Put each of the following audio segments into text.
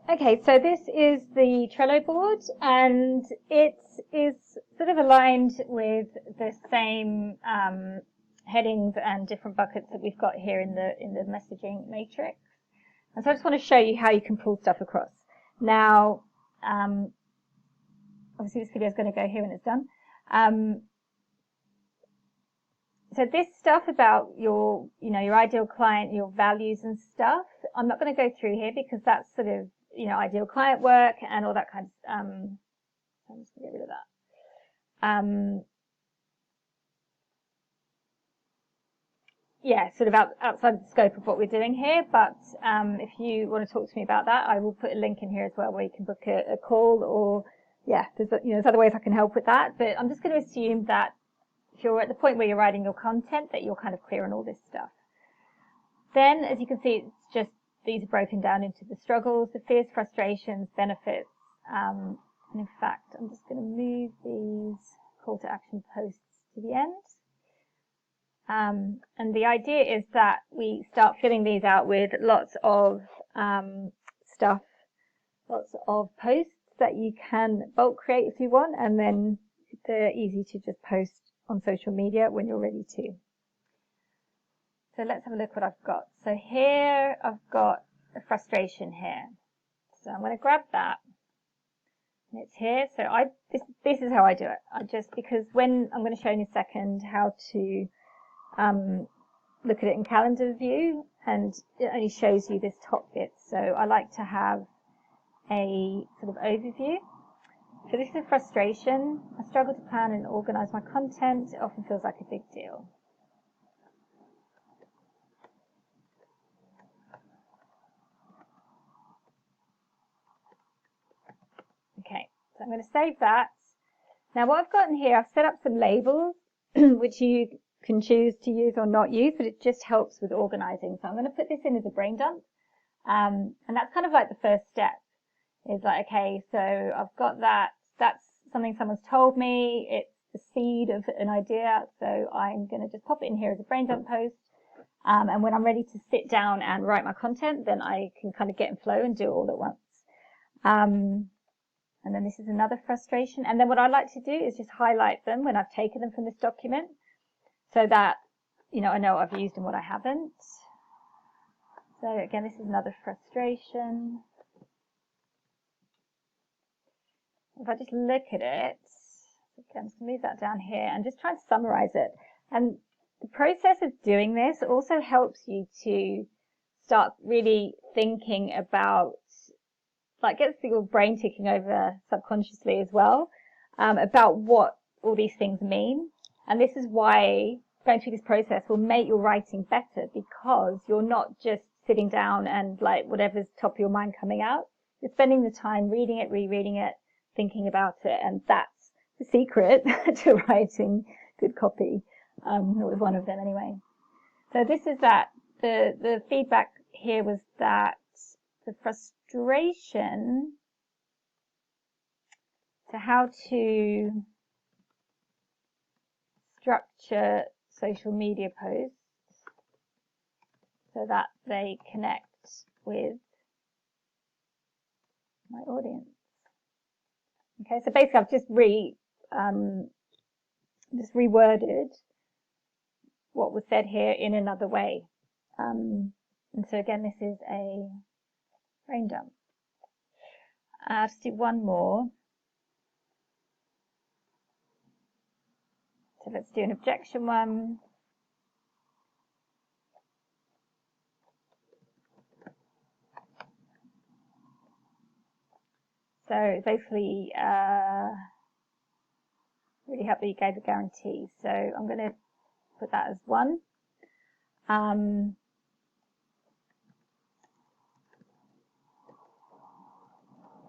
Okay, so this is the Trello board, and it is sort of aligned with the same headings and different buckets that we've got here in the messaging matrix. And so I just want to show you how you can pull stuff across. Now, obviously this video is going to go here when it's done. So this stuff about your ideal client, your values and stuff, I'm not going to go through here because that's sort of, ideal client work and all that kind of, so I'm just going to get rid of that. Yeah, sort of outside the scope of what we're doing here, but if you want to talk to me about that, I will put a link in here as well where you can book a call, or yeah, there's other ways I can help with that, but I'm just going to assume that if you're at the point where you're writing your content, that you're kind of clear on all this stuff. Then, as you can see, it's just, these are broken down into the struggles, the fears, frustrations, benefits, and in fact, I'm just going to move these call to action posts to the end. And the idea is that we start filling these out with lots of stuff, lots of posts that you can bulk create if you want, and then they're easy to just post on social media when you're ready to. So let's have a look what I've got. So here I've got a frustration here. So I'm going to grab that. And it's here. So this is how I do it. Because when I'm going to show you in a second how to look at it in calendar view, and it only shows you this top bit. So I like to have a sort of overview. So this is a frustration. I struggle to plan and organize my content. It often feels like a big deal. Okay, so I'm going to save that. Now what I've got in here, I've set up some labels, which you can choose to use or not use, but it just helps with organizing. So I'm going to put this in as a brain dump. And that's kind of like the first step. Is like, okay, so I've got that. That's something someone's told me. It's the seed of an idea. So I'm going to just pop it in here as a brain dump post. And when I'm ready to sit down and write my content, then I can kind of get in flow and do it all at once. And then this is another frustration. And then what I like to do is just highlight them when I've taken them from this document, so that, I know what I've used and what I haven't. So again, this is another frustration. If I just look at it, okay, I'm just going to move that down here and just try and summarize it. And the process of doing this also helps you to start really thinking about, like, gets your brain ticking over subconsciously as well, about what all these things mean. And this is why going through this process will make your writing better, because you're not just sitting down and like whatever's top of your mind coming out. You're spending the time reading it, rereading it, thinking about it, and that's the secret to writing good copy. It was one of them anyway. So this is that. The feedback here was that the frustration to how to structure social media posts so that they connect with my audience. Okay, so basically I've just reworded what was said here in another way. And so again, this is a brain dump. Let's do one more. So let's do an objection one. So basically, really happy you gave a guarantee. So I'm going to put that as 1.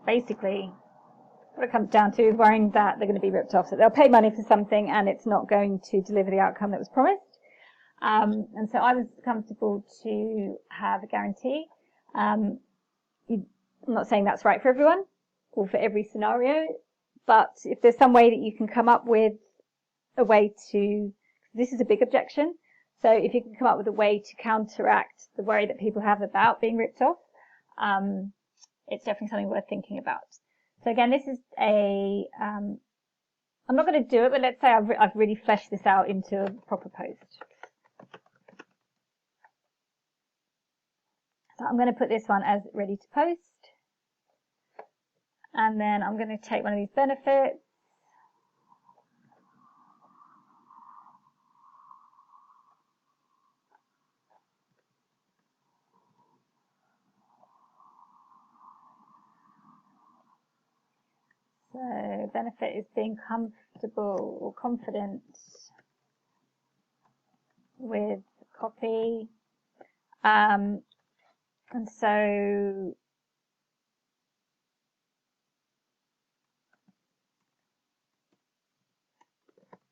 Basically, what it comes down to is worrying that they're going to be ripped off. So they'll pay money for something and it's not going to deliver the outcome that was promised. And so I was comfortable to have a guarantee. I'm not saying that's right for everyone or for every scenario, but if there's some way that you can come up with a way to, this is a big objection, so if you can come up with a way to counteract the worry that people have about being ripped off, it's definitely something worth thinking about. So again, this is I'm not going to do it, but let's say I've really fleshed this out into a proper post. So I'm going to put this one as ready to post. And then I'm going to take one of these benefits. So benefit is being comfortable or confident with copy. And so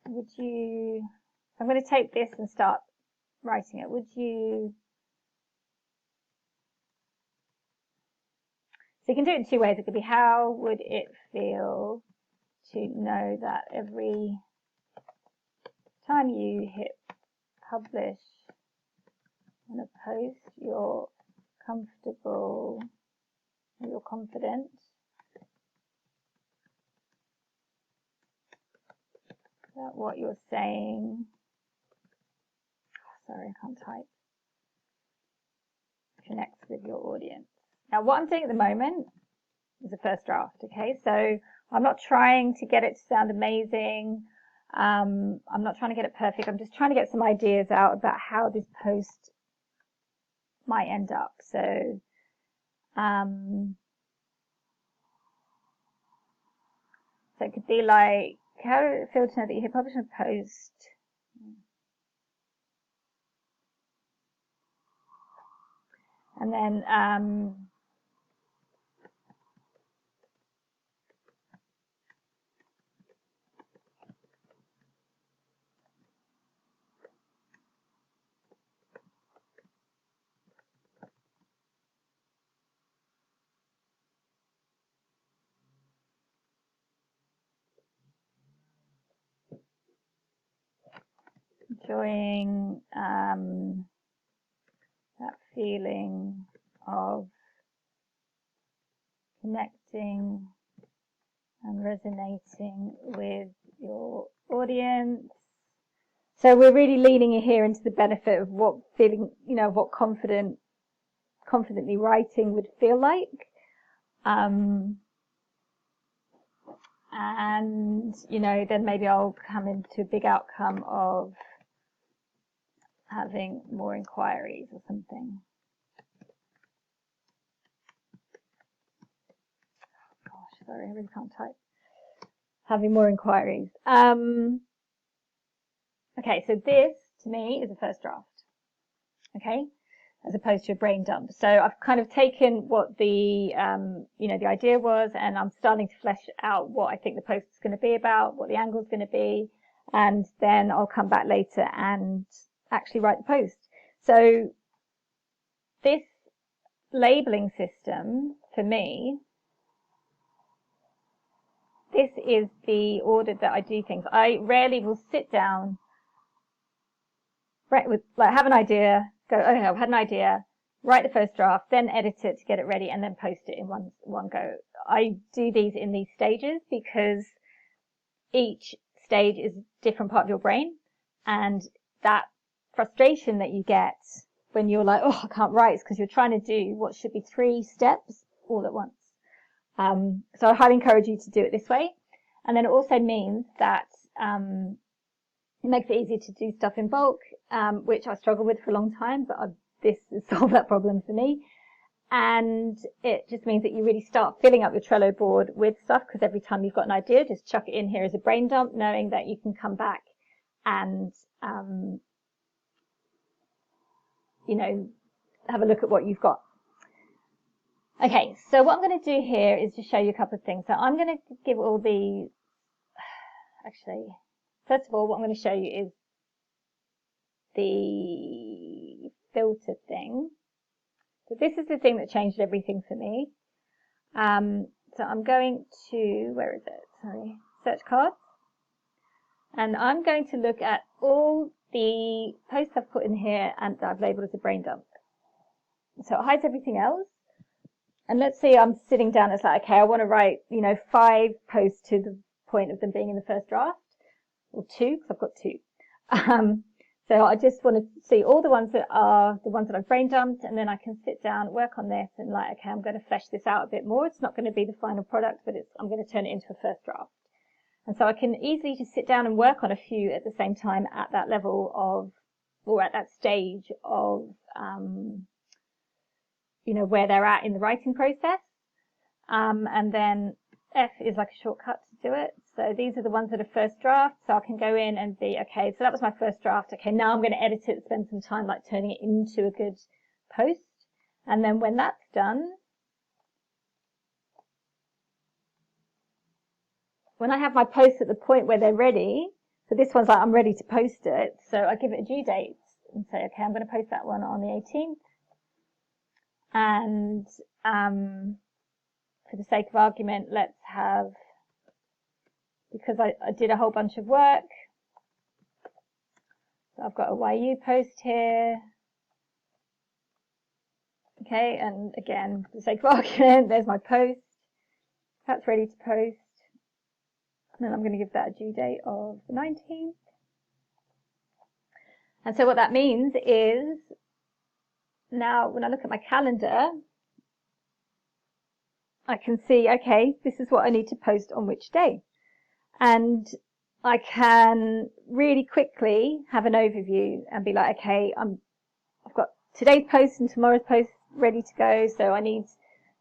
I'm going to take this and start writing it. So you can do it in two ways. It could be, how would it feel to know that every time you hit publish on a post, you're comfortable, you're confident that what you're saying, sorry, I can't type, connects with your audience. Now what I'm doing at the moment is a first draft, okay? So I'm not trying to get it to sound amazing. I'm not trying to get it perfect. I'm just trying to get some ideas out about how this post might end up. So so it could be like, how did it feel to know that you hit publish a post? And then enjoying that feeling of connecting and resonating with your audience. So we're really leaning here into the benefit of what feeling, what confidently writing would feel like. And, then maybe I'll come into a big outcome of having more inquiries or something. Gosh, sorry, I really can't type. Having more inquiries. Okay, so this, to me, is a first draft. Okay, as opposed to a brain dump. So I've kind of taken what the, the idea was, and I'm starting to flesh out what I think the post is going to be about, what the angle is going to be, and then I'll come back later and actually write the post. So this labeling system, for me, this is the order that I do things. I rarely will sit down, have an idea, go, oh no, I've had an idea, write the first draft, then edit it to get it ready, and then post it in one go. I do these in these stages because each stage is a different part of your brain, and that frustration that you get when you're like, oh, I can't write, is because you're trying to do what should be 3 steps all at once. So I highly encourage you to do it this way. And then it also means that it makes it easier to do stuff in bulk, which I struggled with for a long time, but this has solved that problem for me. And it just means that you really start filling up your Trello board with stuff, because every time you've got an idea, just chuck it in here as a brain dump, knowing that you can come back and, have a look at what you've got. Okay, so what I'm going to do here is just show you a couple of things. So I'm going to give all the, actually, first of all, what I'm going to show you is the filter thing. So this is the thing that changed everything for me. So I'm going to, where is it? Sorry, search cards. And I'm going to look at all the posts I've put in here and that I've labeled as a brain dump. So it hides everything else. And let's say I'm sitting down, it's like, okay, I want to write, 5 posts to the point of them being in the first draft, or 2, because I've got 2. So I just want to see all the ones that are the ones that I've brain dumped, and then I can sit down, work on this, and like, okay, I'm going to flesh this out a bit more. It's not going to be the final product, but I'm going to turn it into a first draft. And so I can easily just sit down and work on a few at the same time at that level of, or at that stage of, where they're at in the writing process. And then F is like a shortcut to do it. So these are the ones that are first draft. So I can go in and be, okay, so that was my first draft. Okay, now I'm going to edit it, spend some time like turning it into a good post. And then when that's done, when I have my posts at the point where they're ready, so this one's like, I'm ready to post it. So I give it a due date and say, okay, I'm going to post that one on the 18th. And for the sake of argument, let's have, because I did a whole bunch of work, so I've got a YU post here. Okay, and again, for the sake of argument, there's my post. That's ready to post. And then I'm going to give that a due date of the 19th. And so what that means is, now when I look at my calendar, I can see, okay, this is what I need to post on which day. And I can really quickly have an overview and be like, okay, I've got today's post and tomorrow's post ready to go. So I need,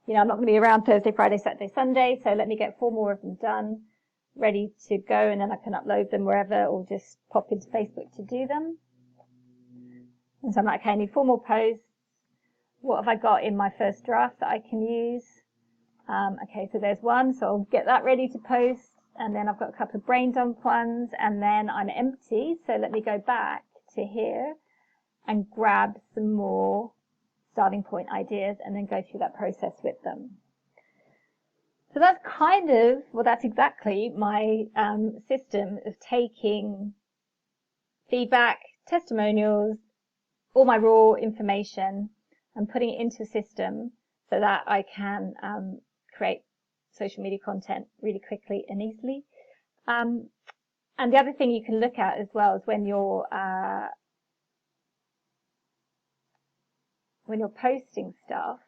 I'm not going to be around Thursday, Friday, Saturday, Sunday. So let me get 4 more of them done, ready to go. And then I can upload them wherever or just pop into Facebook to do them. And so I'm like, okay, I need 4 more posts. What have I got in my first draft that I can use? Okay, so there's one. So I'll get that ready to post. And then I've got a couple of brain dump ones, and then I'm empty. So let me go back to here and grab some more starting point ideas and then go through that process with them. So that's that's exactly my system of taking feedback, testimonials, all my raw information and putting it into a system so that I can create social media content really quickly and easily. And the other thing you can look at as well is when you're posting stuff,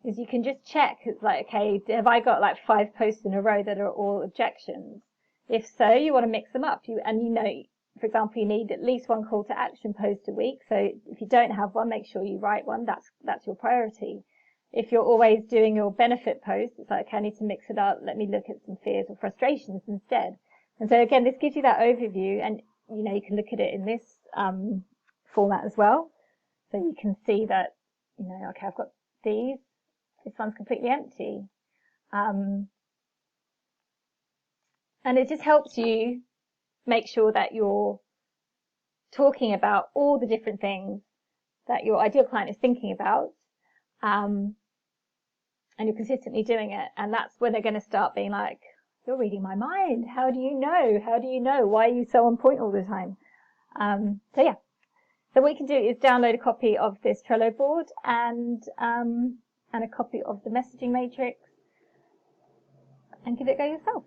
is you can just check. It's like, okay, have I got like 5 posts in a row that are all objections? If so, you want to mix them up. For example, you need at least 1 call to action post a week. So if you don't have one, make sure you write one. That's your priority. If you're always doing your benefit post, it's like, okay, I need to mix it up. Let me look at some fears or frustrations instead. And so again, this gives you that overview, and you can look at it in this format as well. So you can see that, okay, I've got these. This one's completely empty. And it just helps you make sure that you're talking about all the different things that your ideal client is thinking about. And you're consistently doing it. And that's when they're going to start being like, you're reading my mind. How do you know? How do you know? Why are you so on point all the time? So yeah. So what you can do is download a copy of this Trello board and a copy of the messaging matrix and give it a go yourself.